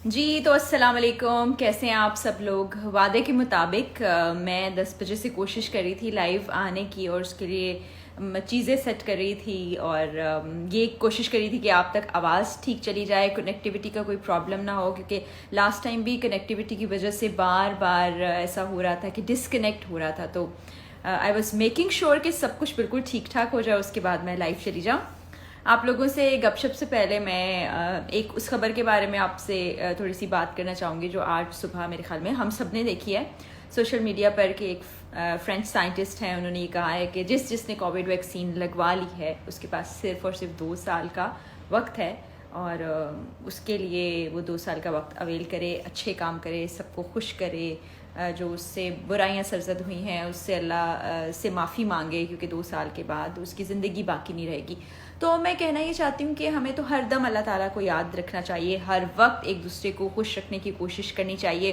جی تو السلام علیکم، کیسے ہیں آپ سب لوگ؟ وعدے کے مطابق میں 10 بجے سے کوشش کر رہی تھی لائیو آنے کی، اور اس کے لیے چیزیں سیٹ کر رہی تھی، اور یہ کوشش کر رہی تھی کہ آپ تک آواز ٹھیک چلی جائے، کنیکٹیوٹی کا کوئی پرابلم نہ ہو، کیونکہ لاسٹ ٹائم بھی کنیکٹیوٹی کی وجہ سے بار بار ایسا ہو رہا تھا کہ ڈسکنیکٹ ہو رہا تھا. تو آئی واز میکنگ شیور کہ سب کچھ بالکل ٹھیک ٹھاک ہو جائے، اس کے بعد میں لائیو چلی جاؤں. آپ لوگوں سے گپ شپ سے پہلے میں ایک اس خبر کے بارے میں آپ سے تھوڑی سی بات کرنا چاہوں گی، جو آج صبح میرے خیال میں ہم سب نے دیکھی ہے سوشل میڈیا پر، کہ ایک فرینچ سائنٹسٹ ہیں، انہوں نے یہ کہا ہے کہ جس نے کووڈ ویکسین لگوا لی ہے اس کے پاس صرف اور صرف 2 سال کا وقت ہے، اور اس کے لیے وہ 2 سال کا وقت اویل کرے، اچھے کام کرے، سب کو خوش کرے، جو اس سے برائیاں سرزد ہوئی ہیں اس سے اللہ سے معافی مانگے، کیونکہ 2 سال کے بعد اس کی زندگی باقی نہیں رہے گی. تو میں کہنا یہ چاہتی ہوں کہ ہمیں تو ہر دم اللہ تعالیٰ کو یاد رکھنا چاہیے، ہر وقت ایک دوسرے کو خوش رکھنے کی کوشش کرنی چاہیے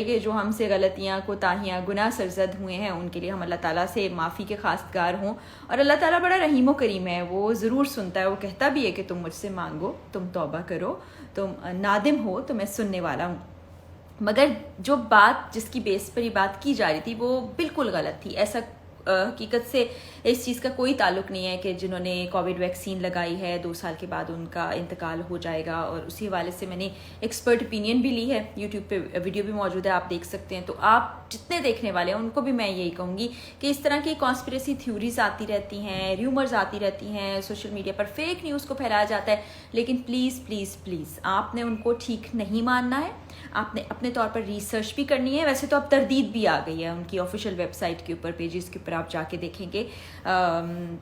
کہ جو ہم سے غلطیاں، کوتاہیاں، گناہ سرزد ہوئے ہیں ان کے لیے ہم اللہ تعالیٰ سے معافی کے خواستگار ہوں. اور اللہ تعالیٰ بڑا رحیم و کریم ہے، وہ ضرور سنتا ہے، وہ کہتا بھی ہے کہ تم مجھ سے مانگو، تم توبہ کرو، تم نادم ہو تو میں سننے والا ہوں. مگر جو بات جس کی بیس پر یہ بات کی جا رہی تھی وہ بالکل غلط تھی. ایسا حقیقت سے اس چیز کا کوئی تعلق نہیں ہے کہ جنہوں نے کووڈ ویکسین لگائی ہے 2 سال کے بعد ان کا انتقال ہو جائے گا. اور اسی حوالے سے میں نے ایکسپرٹ اوپینین بھی لی ہے، یوٹیوب پہ ویڈیو بھی موجود ہے، آپ دیکھ سکتے ہیں. تو آپ جتنے دیکھنے والے ہیں ان کو بھی میں یہی کہوں گی کہ اس طرح کی کانسپریسی تھیوریز آتی رہتی ہیں، ریومرز آتی رہتی ہیں، سوشل میڈیا پر فیک نیوز کو پھیلایا جاتا ہے، لیکن پلیز پلیز پلیز آپ نے ان کو ٹھیک نہیں ماننا ہے. آپ نے اپنے طور پر ریسرچ بھی کرنی ہے. ویسے تو اب تردید بھی آ گئی ہے ان کی آفیشیل ویب سائٹ کے اوپر، پیجز کے اوپر آپ جا کے دیکھیں گے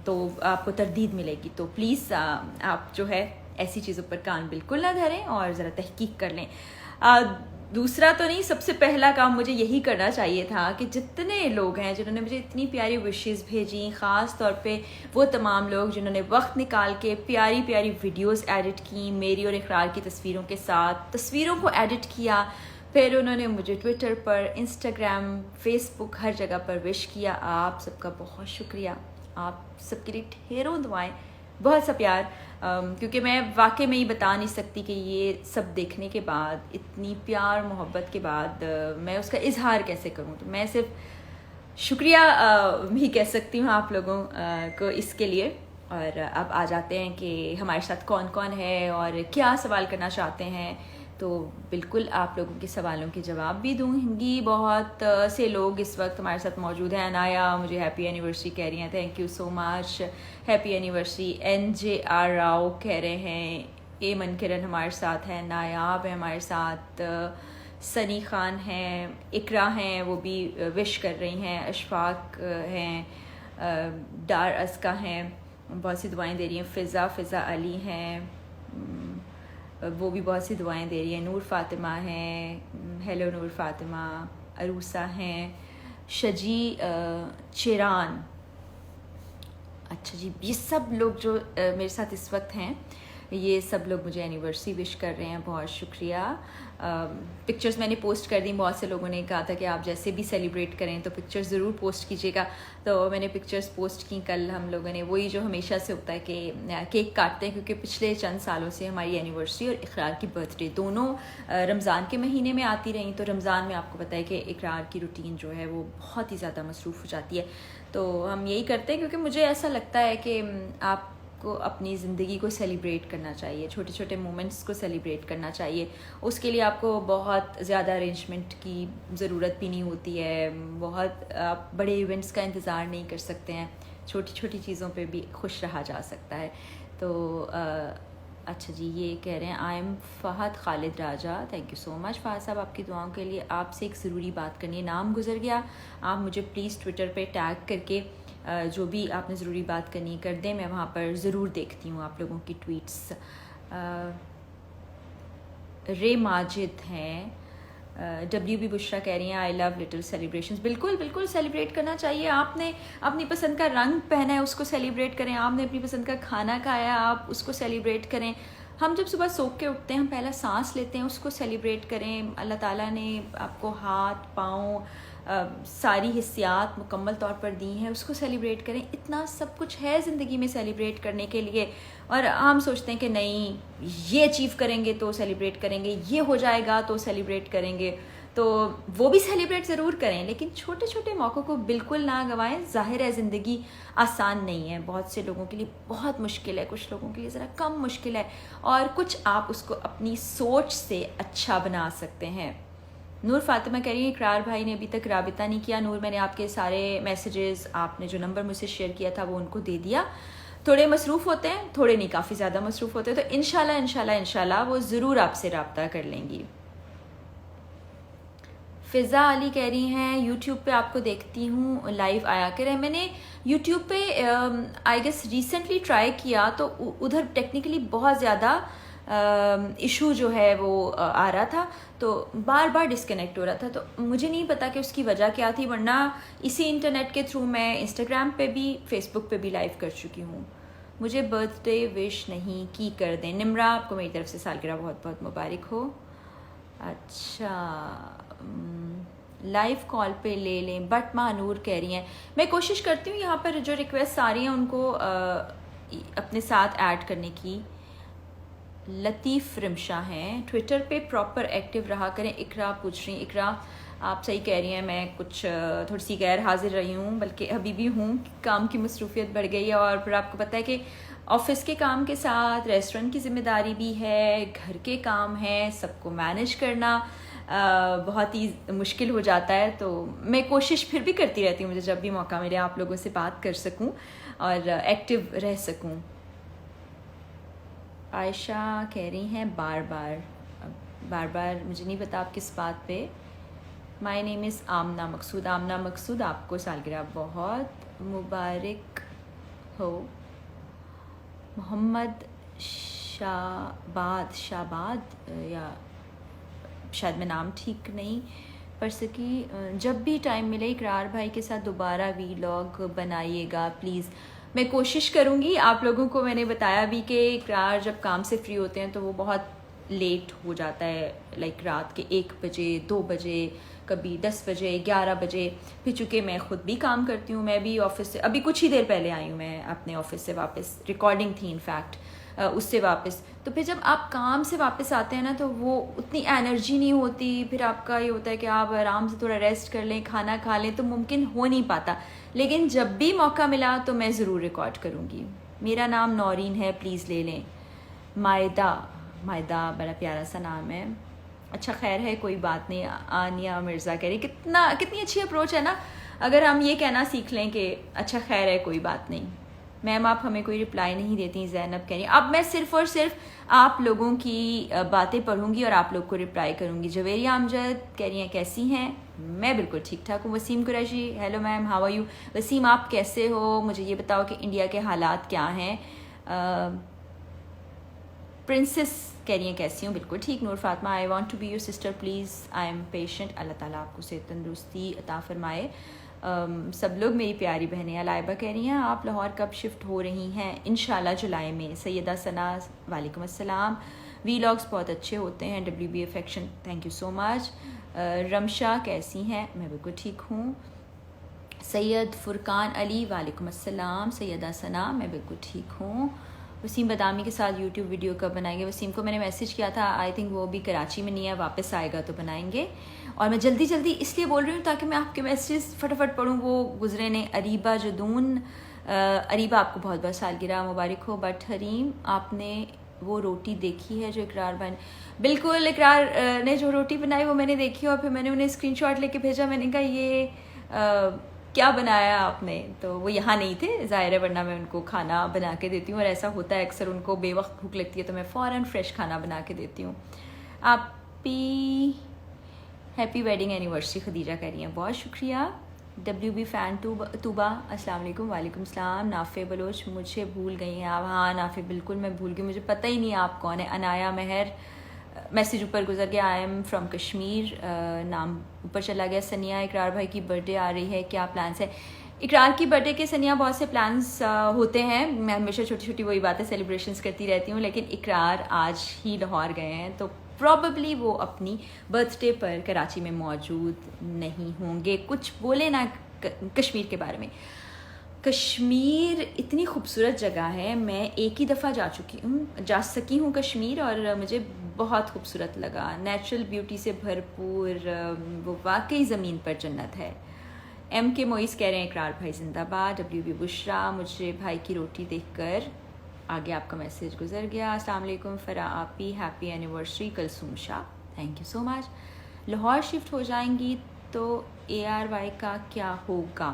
تو آپ کو تردید ملے گی. تو پلیز آپ جو ہے ایسی چیزوں پر کان بالکل نہ دھریں اور ذرا تحقیق کر لیں. دوسرا تو نہیں، سب سے پہلا کام مجھے یہی کرنا چاہیے تھا کہ جتنے لوگ ہیں جنہوں نے مجھے اتنی پیاری وشز بھیجی، خاص طور پہ وہ تمام لوگ جنہوں نے وقت نکال کے پیاری پیاری ویڈیوز ایڈٹ کی میری اور اقرار کی تصویروں کے ساتھ، تصویروں کو ایڈٹ کیا، پھر انہوں نے مجھے ٹویٹر پر، انسٹاگرام، فیس بک، ہر جگہ پر وش کیا. آپ سب کا بہت شکریہ، آپ سب کے لیے ڈھیروں دعائیں، بہت سا پیار. کیونکہ میں واقعی میں یہ بتا نہیں سکتی کہ یہ سب دیکھنے کے بعد، اتنی پیار محبت کے بعد میں اس کا اظہار کیسے کروں. تو میں صرف شکریہ بھی کہہ سکتی ہوں آپ لوگوں کو اس کے لیے. اور اب آ جاتے ہیں کہ ہمارے ساتھ کون کون ہے اور کیا سوال کرنا چاہتے ہیں. تو بالکل آپ لوگوں کے سوالوں کے جواب بھی دوں گی. بہت سے لوگ اس وقت ہمارے ساتھ موجود ہیں. انایا مجھے ہیپی اینیورسری کہہ رہی ہیں، thank you so much, happy anniversary. NJR Rao کہہ رہے ہیں، ایمن کرن ہمارے ساتھ ہیں، نایاب ہے ہمارے ساتھ، سنی خان ہیں، اقرا ہیں وہ بھی وش کر رہی ہیں، اشفاق ہیں، ڈار ازکا ہیں، بہت سی دعائیں دے رہی ہیں، فضا علی ہیں، وہ بھی بہت سی دعائیں دے رہی ہیں، نور فاطمہ ہیں، ہیلو نور فاطمہ، عروسہ ہیں، شجی چیران. اچھا جی، یہ سب لوگ جو میرے ساتھ اس وقت ہیں یہ سب لوگ مجھے اینیورسری وش کر رہے ہیں، بہت شکریہ. پکچرز میں نے پوسٹ کر دیں، بہت سے لوگوں نے کہا تھا کہ آپ جیسے بھی سیلیبریٹ کریں تو پکچرز ضرور پوسٹ کیجیے گا. تو میں نے پکچرز پوسٹ کی. کل ہم لوگوں نے وہی جو ہمیشہ سے ہوتا ہے کہ کیک کاٹتے ہیں، کیونکہ پچھلے چند سالوں سے ہماری اینیورسری اور اقرار کی برتھ ڈے دونوں رمضان کے مہینے میں آتی رہیں. تو رمضان میں آپ کو پتہ ہے کہ اقرار کی روٹین جو ہے وہ بہت ہی زیادہ مصروف ہو جاتی ہے. تو ہم یہی کرتے ہیں کیونکہ مجھے ایسا لگتا ہے کہ آپ کو اپنی زندگی کو سیلیبریٹ کرنا چاہیے، چھوٹے چھوٹے مومنٹس کو سیلیبریٹ کرنا چاہیے. اس کے لیے آپ کو بہت زیادہ ارینجمنٹ کی ضرورت بھی نہیں ہوتی ہے، بہت آپ بڑے ایونٹس کا انتظار نہیں کر سکتے ہیں، چھوٹی چھوٹی چیزوں پہ بھی خوش رہا جا سکتا ہے. تو اچھا جی، یہ کہہ رہے ہیں I am Fahad Khalid Raja, thank you so much Fahad صاحب آپ کی دعاؤں کے لیے. آپ سے ایک ضروری بات کرنی ہے، نام گزر گیا، آپ مجھے پلیز ٹویٹر پہ ٹیگ کر کے جو بھی آپ نے ضروری بات کرنی کر دیں، میں وہاں پر ضرور دیکھتی ہوں آپ لوگوں کی ٹویٹس. رے ماجد ہیں، WB بشرا کہہ رہی ہیں آئی لو لٹل سیلیبریشنز. بالکل بالکل سیلیبریٹ کرنا چاہیے. آپ نے اپنی پسند کا رنگ پہنا ہے اس کو سیلیبریٹ کریں، آپ نے اپنی پسند کا کھانا کھایا آپ اس کو سیلیبریٹ کریں. ہم جب صبح سو کے اٹھتے ہیں ہم پہلا سانس لیتے ہیں، اس کو سیلیبریٹ کریں. اللہ تعالیٰ نے آپ کو ہاتھ پاؤں ساری حسیات مکمل طور پر دی ہیں، اس کو سیلیبریٹ کریں. اتنا سب کچھ ہے زندگی میں سیلیبریٹ کرنے کے لیے، اور ہم سوچتے ہیں کہ نہیں یہ اچیو کریں گے تو سیلیبریٹ کریں گے، یہ ہو جائے گا تو سیلیبریٹ کریں گے. تو وہ بھی سیلیبریٹ ضرور کریں، لیکن چھوٹے چھوٹے موقعوں کو بالکل نہ گنوائیں. ظاہر ہے زندگی آسان نہیں ہے، بہت سے لوگوں کے لیے بہت مشکل ہے، کچھ لوگوں کے لیے ذرا کم مشکل ہے، اور کچھ آپ اس کو اپنی سوچ سے اچھا بنا سکتے ہیں. نور فاطمہ کہہ رہی ہے اقرار بھائی نے ابھی تک رابطہ نہیں کیا. نور، میں نے آپ کے سارے میسیجز، آپ نے جو نمبر مجھ سے شیئر کیا تھا وہ ان کو دے دیا. تھوڑے مصروف ہوتے ہیں، تھوڑے نہیں کافی زیادہ مصروف ہوتے ہیں، تو انشاءاللہ وہ ضرور آپ سے رابطہ کر لیں گی. فضا علی کہہ رہی ہیں یوٹیوب پہ آپ کو دیکھتی ہوں، لائیو آیا کریں. میں نے یوٹیوب پہ آئی گیس ریسنٹلی ٹرائی کیا، تو ادھر ٹیکنیکلی بہت زیادہ ایشو جو ہے وہ آ رہا تھا، تو بار بار ڈسکنیکٹ ہو رہا تھا. تو مجھے نہیں پتا کہ اس کی وجہ کیا تھی، ورنہ اسی انٹرنیٹ کے تھرو میں انسٹاگرام پہ بھی فیس بک پہ بھی لائیو کر چکی ہوں. مجھے برتھ ڈے وش نہیں کی کر دیں. نمرا، آپ کو میری طرف سے سالگرہ بہت بہت مبارک ہو. اچھا، لائیو کال پہ لے لیں، بٹ مانور کہہ رہی ہیں میں کوشش کرتی ہوں یہاں پر جو ریکویسٹ آ رہی ہیں ان کو اپنے ساتھ ایڈ کرنے کی. لطیف رمشا ہیں ٹویٹر پہ پراپر ایکٹیو رہا کریں. اقرا پوچھ رہی ہیں، اقرا آپ صحیح کہہ رہی ہیں، میں کچھ تھوڑی سی غیر حاضر رہی ہوں، بلکہ ابھی بھی ہوں. کام کی مصروفیت بڑھ گئی ہے، اور پھر آپ کو پتہ ہے کہ آفس کے کام کے ساتھ ریسٹورنٹ کی ذمہ داری بھی ہے، گھر کے کام ہیں، سب کو مینیج کرنا بہت ہی مشکل ہو جاتا ہے. تو میں کوشش پھر بھی کرتی رہتی ہوں، مجھے جب بھی موقع ملے آپ لوگوں سے بات کر سکوں اور ایکٹیو رہ سکوں. عائشہ کہہ رہی ہیں بار بار مجھے نہیں پتا آپ کس بات پہ. مائی نیم از آمنہ مقصود. آمنہ مقصود، آپ کو سالگرہ بہت مبارک ہو. محمد شاباد یا شاید میں نام ٹھیک نہیں پڑھ سکی. جب بھی ٹائم ملے اقرار بھائی کے ساتھ دوبارہ ویلاگ بنائیے گا پلیز. میں کوشش کروں گی. آپ لوگوں کو میں نے بتایا بھی کہ اقرار جب کام سے فری ہوتے ہیں تو وہ بہت لیٹ ہو جاتا ہے، لائک رات کے 1 بجے 2 بجے، کبھی 10 بجے 11 بجے. پھر چونکہ میں خود بھی کام کرتی ہوں، میں بھی آفس سے ابھی کچھ ہی دیر پہلے آئی ہوں، میں اپنے آفس سے واپس، ریکارڈنگ تھی انفیکٹ اس سے واپس. تو پھر جب آپ کام سے واپس آتے ہیں نا تو وہ اتنی انرجی نہیں ہوتی. پھر آپ کا یہ ہوتا ہے کہ آپ آرام سے تھوڑا ریسٹ کر لیں، کھانا کھا لیں، تو ممکن ہو نہیں پاتا. لیکن جب بھی موقع ملا تو میں ضرور ریکارڈ کروں گی. میرا نام نورین ہے، پلیز لے لیں. مائدہ بڑا پیارا سا نام ہے. اچھا خیر ہے، کوئی بات نہیں. آنیا مرزا کہہ رہی کتنی اچھی اپروچ ہے نا، اگر ہم یہ کہنا سیکھ لیں کہ اچھا خیر ہے کوئی بات نہیں. میم آپ ہمیں کوئی رپلائی نہیں دیتی. زینب کہہ رہی اب میں صرف اور صرف آپ لوگوں کی باتیں پڑھوں گی اور آپ لوگ کو رپلائی کروں گی. جویریہ امجد کہہ رہی ہیں کیسی ہیں؟ میں بالکل ٹھیک ٹھاک ہوں. Waseem Qureshi, hello ma'am, how are you? Waseem آپ کیسے ہو؟ مجھے یہ بتاؤ کہ انڈیا کے حالات کیا ہیں. پرنسس کہہ رہی ہیں کیسی ہوں؟ بالکل ٹھیک. Noor Fatima, I want to be your sister please, I am patient. Allah تعالیٰ آپ کو صحت تندرستی عطا فرمائے. سب لوگ میری پیاری بہنیں. علائبہ کہہ رہی ہیں آپ لاہور کب شفٹ ہو رہی ہیں؟ انشاءاللہ جولائی میں. سیدہ ثنا، وعلیکم السلام. وی لاگس بہت اچھے ہوتے ہیں. W B affection, thank you so much. Rimsha کیسی ہیں؟ میں بالکل ٹھیک ہوں. سید فرقان علی، وعلیکم السلام. سیدہ ثنا، میں بالکل ٹھیک ہوں. وسیم بدامی کے ساتھ یوٹیوب ویڈیو کب بنائیں گے؟ وسیم کو میں نے میسیج کیا تھا، آئی تھنک وہ بھی کراچی میں نہیں ہے، واپس آئے گا تو بنائیں گے. اور میں جلدی اس لیے بول رہی ہوں تاکہ میں آپ کے میسیجز فٹافٹ پڑھوں، وہ گزرے نے. اریبہ جدون، اریبہ آپ کو بہت بہت سالگرہ مبارک ہو. بٹ حریم، آپ نے وہ روٹی دیکھی ہے جو اقرار بھائی؟ بالکل، اقرار نے جو روٹی بنائی وہ میں نے دیکھی، اور پھر میں نے انہیں اسکرین شاٹ لے کے بھیجا. میں نے کہا یہ کیا بنایا آپ نے؟ تو وہ یہاں نہیں تھے ظاہر ہے، ورنہ میں ان کو کھانا بنا کے دیتی ہوں. اور ایسا ہوتا ہے اکثر ان کو بے وقت بھوک لگتی ہے تو میں فوراً فریش کھانا بنا کے دیتی ہوں. آپ ہیپی ویڈنگ اینیورسری خدیجہ کہہ رہی ہیں. بہت شکریہ. ڈبلیو بی فین توبہ، السلام علیکم. وعلیکم السلام. نافع بلوچ، مجھے بھول گئی ہیں آپ؟ ہاں نافع، بالکل میں بھول گئی، مجھے پتہ ہی نہیں آپ کون ہیں. انایا مہر، میسیج اوپر گزر گیا. آئی ایم فرام کشمیر، نام اوپر چلا گیا. سنیا، اقرار بھائی کی برتھ ڈے آ رہی ہے، کیا پلانس ہے؟ اقرار کی برتھ ڈے کے سنیا بہت سے پلانس ہوتے ہیں، میں ہمیشہ چھوٹی چھوٹی وہی باتیں سیلیبریشنس کرتی رہتی ہوں، لیکن اقرار آج ہی لاہور گئے ہیں تو پرابیبلی وہ اپنی برتھ ڈے پر کراچی میں موجود نہیں ہوں گے۔ کچھ بولے نا کشمیر کے بارے میں۔ کشمیر اتنی خوبصورت جگہ ہے، میں ایک ہی دفعہ جا سکی ہوں کشمیر، اور مجھے بہت خوبصورت لگا، نیچرل بیوٹی سے بھرپور، وہ واقعی زمین پر جنت ہے۔ ایم کے موئز کہہ رہے ہیں اقرار بھائی زندہ باد۔ ڈبلیو بی بشرا، مجھے بھائی کی روٹی دیکھ کر آگے آپ کا میسیج گزر گیا۔ السلام علیکم فرا آپی، happy anniversary Kulsoom Shah, thank you so much. Lahore shift ہو جائیں گی تو اے آر وائی کا کیا ہوگا؟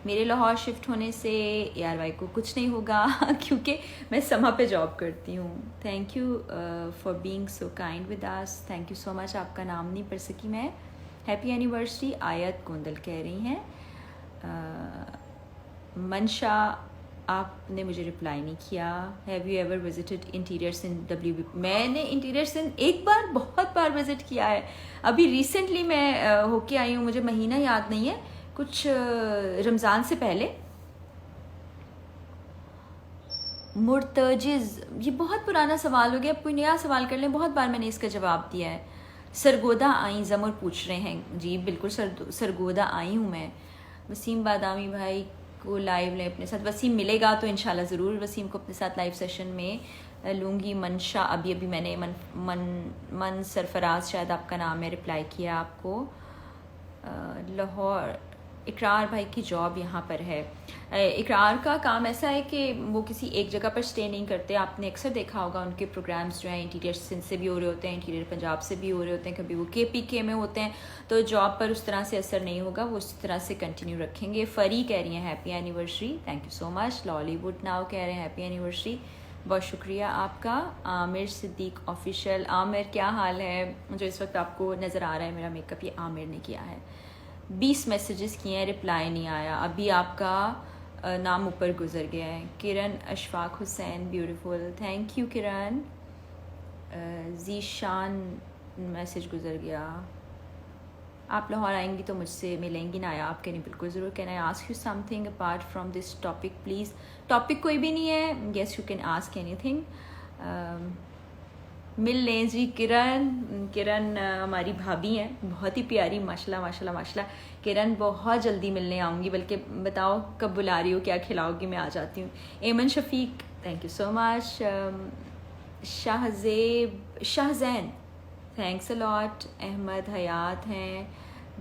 میرے لاہور شفٹ ہونے سے اے آر وائی کو کچھ نہیں ہوگا کیونکہ میں سما پہ جاب کرتی ہوں۔ Thank you for being so kind with us, thank you so much. آپ کا نام نہیں پڑھ سکی میں۔ ہیپی اینیورسری آیت گوندل کہہ رہی ہیں۔ منشا، آپ نے مجھے رپلائی نہیں کیا۔ Have you ever visited انٹیریئرس in W B? میں نے انٹیریئرس ان ایک بار بہت بار وزٹ کیا ہے، ابھی ریسنٹلی میں ہو کے آئی ہوں، مجھے مہینہ یاد نہیں ہے، کچھ رمضان سے پہلے۔ مرتجز، یہ بہت پرانا سوال ہو گیا، اب کوئی نیا سوال کر لیں، بہت بار میں نے اس کا جواب دیا ہے۔ سرگودا آئیں، زمر پوچھ رہے ہیں، جی بالکل سرگودا آئی ہوں میں۔ وسیم بادامی بھائی کو لائیو لیں اپنے ساتھ، وسیم ملے گا تو انشاءاللہ ضرور وسیم کو اپنے ساتھ لائیو سیشن میں لوں گی۔ منشا، ابھی میں نے من سرفراز شاید آپ کا نام ہے، رپلائی کیا آپ کو۔ لاہور، اقرار بھائی کی جاب یہاں پر ہے۔ اقرار کا کام ایسا ہے کہ وہ کسی ایک جگہ پر اسٹے نہیں کرتے، آپ نے اکثر دیکھا ہوگا ان کے پروگرامز جو ہیں انٹیریئر سندھ سے بھی ہو رہے ہوتے ہیں، انٹیریئر پنجاب سے بھی ہو رہے ہوتے ہیں، کبھی وہ کے پی کے میں ہوتے ہیں، تو جاب پر اس طرح سے اثر نہیں ہوگا، وہ اس طرح سے کنٹینیو رکھیں گے۔ فری کہہ رہی ہیں happy anniversary, thank you so much. Lolly would now کہہ رہے ہیں ہیپی اینیورسری، بہت شکریہ آپ کا۔ عامر صدیق آفیشیل، عامر کیا حال ہے؟ جو اس وقت آپ کو نظر آ رہا ہے میرا میک اپ، یہ عامر نے کیا ہے۔ 20 میسیجز کیے ہیں، رپلائی نہیں آیا، ابھی آپ کا نام اوپر گزر گیا ہے۔ کرن اشفاق حسین، بیوٹیفل، تھینک یو کرن۔ ذیشان میسیج گزر گیا۔ آپ لاہور آئیں گی تو مجھ سے ملیں گی نا؟ آپ کہنے بالکل ضرور۔ Can I ask you some thing apart from this topic please? Topic کوئی بھی نہیں ہے، yes you can ask any thing. مل لیں جی کرن ہماری بھابھی ہیں، بہت ہی پیاری، ماشاء اللہ ماشاء اللہ ماشاء اللہ۔ کرن بہت جلدی ملنے آؤں گی، بلکہ بتاؤ کب بلا رہی ہو، کیا کھلاؤ گی، میں آ جاتی ہوں۔ Aiman Shafiq, thank you so much. Shahzain, thanks a lot. Ahmed Hayat ہیں،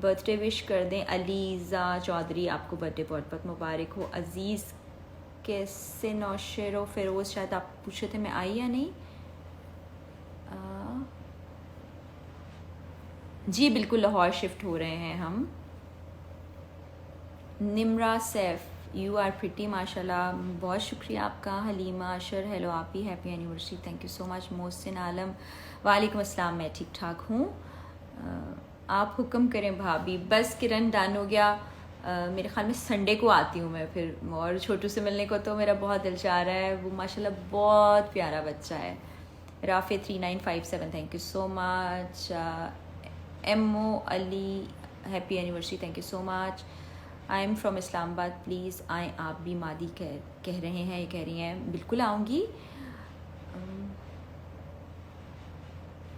برتھ ڈے وش کر دیں۔ علیزہ چودھری، آپ کو برتھ ڈے بہت بہت مبارک ہو۔ عزیز کیسے؟ نوشیر و فیروز، شاید آپ پوچھے تھے میں آئی یا نہیں؟ جی بالکل لاہور شفٹ ہو رہے ہیں ہم۔ Nimra Saif, you are pretty, ماشاء اللہ، بہت شکریہ آپ کا۔ حلیمہ اشر، ہیلو آپی، happy anniversary, thank you so much. Mohsin Alam, وعلیکم السلام، میں ٹھیک ٹھاک ہوں، آپ حکم کریں بھابھی۔ بس کرن ڈن ہو گیا، میرے خیال میں سنڈے کو آتی ہوں میں پھر، اور چھوٹو سے ملنے کو تو میرا بہت دل چاہ رہا ہے، وہ ماشاء اللہ بہت پیارا بچہ ہے۔ Rafay 3957، thank you so much. M O Ali, happy anniversary, thank you so much. I am from Islamabad, please آئیں آپ بھی، مادی کہہ رہے ہیں، یہ کہہ رہی ہیں بالکل آؤں گی۔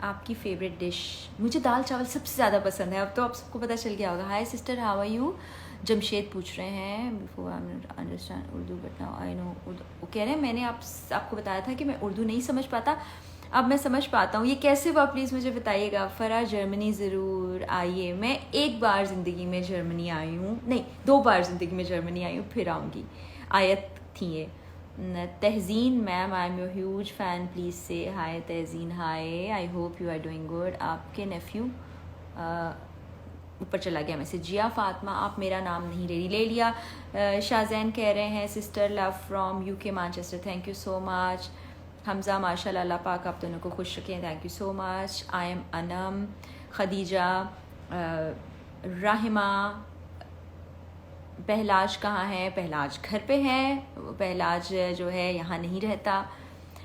آپ کی فیوریٹ ڈش؟ مجھے دال چاول سب سے زیادہ پسند ہے، اب تو آپ سب کو پتہ چل گیا ہوگا۔ Hi sister, how are you? Jamshed پوچھ رہے ہیں، before I understand Urdu but now I know Urdu, وہ کہہ رہے ہیں میں نے آپ کو بتایا تھا کہ میں اردو نہیں سمجھ پاتا، اب میں سمجھ پاتا ہوں، یہ کیسے ہوا پلیز مجھے بتائیے گا۔ فرا، جرمنی ضرور آئیے، میں ایک بار زندگی میں جرمنی آئی ہوں، نہیں 2 بار زندگی میں جرمنی آئی ہوں، پھر آؤں گی۔ آیت تھی یہ۔ Tehzeen ma'am, I am your huge fan, please سے hi Tehzeen, hi, I hope you are doing good. آپ کے نیفیو، اوپر چلا گیا میسج۔ جیا فاطمہ، آپ میرا نام نہیں لے لیا۔ شاہزین کہہ رہے ہیں sister love from U K Manchester, thank you so much. Hamza, ماشاء اللہ، اللہ پاک آپ دونوں کو خوش رکھیں، thank you so much. I am Anam. Khadija, Rahma, پہلاج کہاں ہے؟ پہلاج گھر پہ ہے، پہلاج جو ہے یہاں نہیں رہتا۔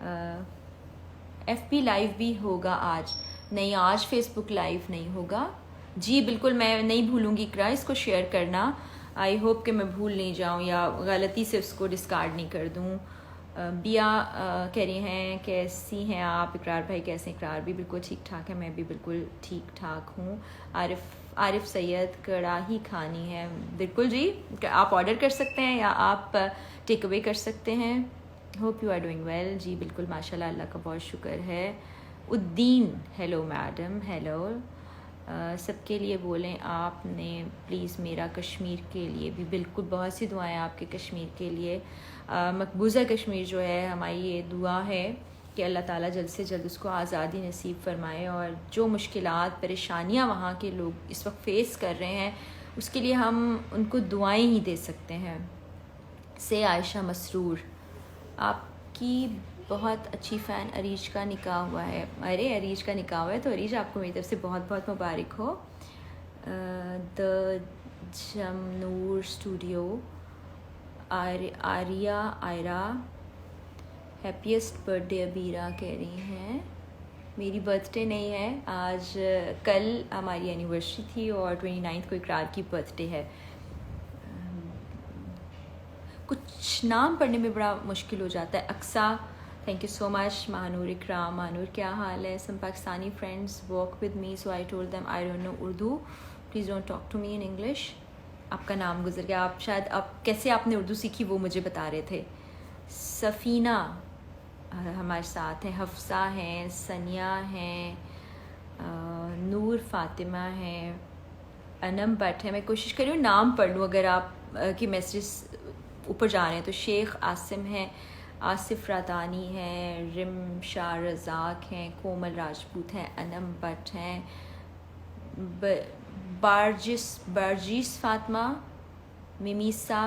ایف بی لائیو بھی ہوگا آج؟ نہیں، آج فیس بک لائیو نہیں ہوگا. جی بالکل، میں نہیں بھولوں گی اقرا اس کو شیئر کرنا. آئی ہوپ کہ میں بھول نہیں جاؤں یا غلطی سے اس کو ڈسکارڈ نہیں کر دوں. بیا کہہ رہی ہیں کیسی ہیں آپ؟ اقرار بھائی کیسے ہیں؟ اقرار بھی بالکل ٹھیک ٹھاک ہے، میں بھی بالکل ٹھیک ٹھاک ہوں. عارف سید کڑاہی کھانی ہے. بالکل جی، آپ آرڈر کر سکتے ہیں یا آپ ٹیک اوے کر سکتے ہیں. Hope you are doing well. جی بالکل ماشاء اللہ، اللہ کا بہت شکر ہے. الدین ہیلو میڈم، ہیلو. سب کے لیے بولیں آپ نے پلیز، میرا کشمیر کے لیے بھی. بالکل، بہت سی دعائیں آپ کے کشمیر کے لیے. مقبوضہ کشمیر جو ہے، ہماری یہ دعا ہے کہ اللہ تعالیٰ جلد سے جلد اس کو آزادی نصیب فرمائے، اور جو مشکلات پریشانیاں وہاں کے لوگ اس وقت فیس کر رہے ہیں اس کے لیے ہم ان کو دعائیں ہی دے سکتے ہیں. سے عائشہ مسرور، آپ کی بہت اچھی فین عریج کا نکاح ہوا ہے. ارے عریج کا نکاح ہوا ہے تو عریج آپ کو میری طرف سے بہت بہت مبارک ہو. دا جمنور اسٹوڈیو، آئرا ہیپیسٹ برتھ ڈے. ابیرا کہہ رہی ہیں میری برتھ ڈے نہیں ہے آج، کل ہماری اینیورسری تھی اور 29 کو اقرار کی برتھ ڈے ہے. کچھ نام پڑھنے میں بڑا مشکل ہو جاتا ہے. اقصا، تھینک یو سو مچ. مہانور اکرام، مہانور کیا حال ہے؟ Some Pakistani friends work with me so I told them I don't know Urdu, please don't talk to me in English. آپ کا نام گزر گیا، آپ شاید کیسے آپ نے اردو سیکھی وہ مجھے بتا رہے تھے. سفینہ ہمارے ساتھ ہیں، حفصہ ہیں، ثنیہ ہیں، نور فاطمہ ہیں، انم بٹ ہے. میں کوشش کر رہی ہوں نام پڑھ لوں، اگر آپ کی میسیجز اوپر جا رہے ہیں تو. شیخ عاصم ہیں، آصف رادانی ہیں، رم شاہ رزاق ہیں، کومل راجپوت ہیں، انم بٹ ہیں، بارجیس فاطمہ، ممیسا،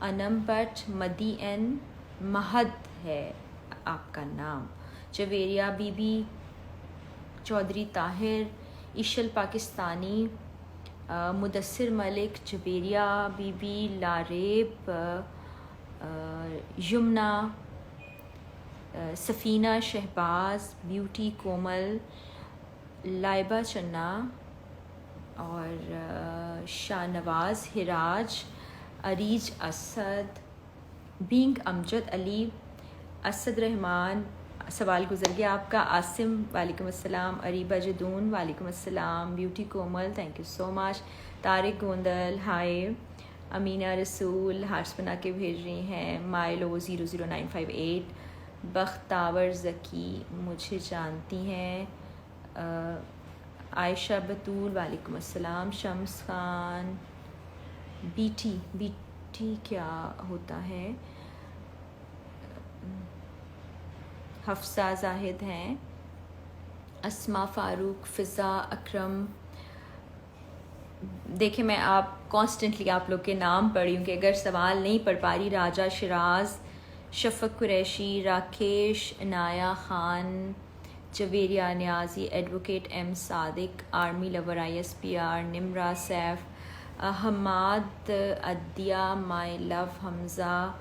انم بٹ، مدی این، مہد ہے آپ کا نام، Javeria Bibi, Chaudhry Tahir, Eshal Pakistani, Mudassar Malik, Jubairia Bibi, Laraib, Yumna, Safina Shahbaz, beauty Komal, Laiba Channa, اور شاہ نواز، ہراج، عریج اسد، بینگ امجد علی، اسد رحمان. سوال گزر گیا آپ کا. عاصم وعلیکم السلام. اریبہ جدون وعلیکم السلام. Beauty Komal thank you so much. Tariq Gondal hi. Amina Rasool hearts بنا کے بھیج رہی ہیں. مائلو 00958. بختاور ذکی مجھے جانتی ہیں. عائشہ بطول وعلیکم السلام. شمس خان. بیٹی کیا ہوتا ہے؟ حفصہ زاہد ہیں. اسما فاروق، فضا اکرم. دیکھیں میں آپ کانسٹنٹلی آپ لوگ کے نام پڑھی ہوں کہ اگر سوال نہیں پڑھ پا رہی. Raja Shiraz, Shafaq Qureshi, Rakesh Inaya Khan, Javeria Niazi, advocate M Sadiq, army lover ISPR، Nimra Saif, Hammad Adiya, my love Hamza,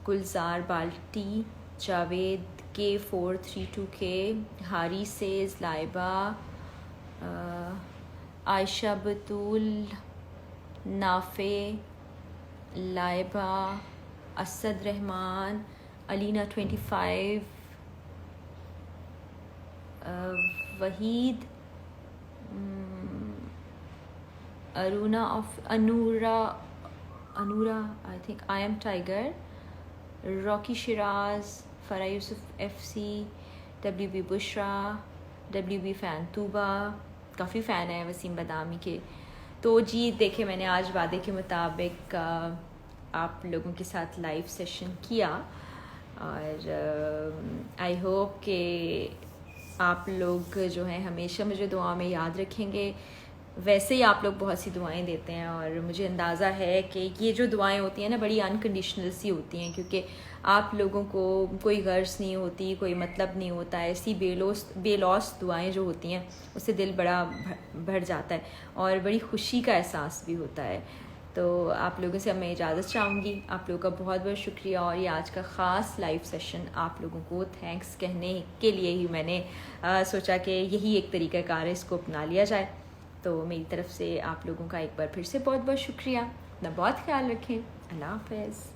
Gulzar بالٹی، جاوید K432K، ہاری سیز، لائبہ، عائشہ بطول، نافع، لائبہ، اسد رحمان، علینا 25، وحید، انورا I think I am tiger, Rocky Shiraz, Farah Yousuf FC، WB Bushra, WB fan Tooba. کافی فین ہیں وسیم بادامی کے. تو جی دیکھیں میں نے آج وعدے کے مطابق آپ لوگوں کے ساتھ لائیو سیشن کیا، اور آئی ہوپ کہ آپ لوگ جو ہیں ہمیشہ مجھے دعا میں یاد رکھیں گے. ویسے ہی آپ لوگ بہت سی دعائیں دیتے ہیں، اور مجھے اندازہ ہے کہ یہ جو دعائیں ہوتی ہیں نا بڑی انکنڈیشنل سی ہوتی ہیں، کیونکہ آپ لوگوں کو کوئی غرض نہیں ہوتی، کوئی مطلب نہیں ہوتا. ایسی بے لوس دعائیں جو ہوتی ہیں اس سے دل بڑا بھر جاتا ہے اور بڑی خوشی کا احساس بھی ہوتا ہے. تو آپ لوگوں سے میں اجازت چاہوں گی. آپ لوگوں کا بہت بہت شکریہ, اور یہ آج کا خاص لائیو سیشن آپ لوگوں کو تھینکس کہنے کے لیے ہی میں نے سوچا کہ یہی ایک طریقہ کار ہے, اس کو اپنا لیا جائے. تو میری طرف سے آپ لوگوں کا ایک بار پھر سے بہت بہت شکریہ. اپنا بہت خیال رکھیں. اللہ حافظ.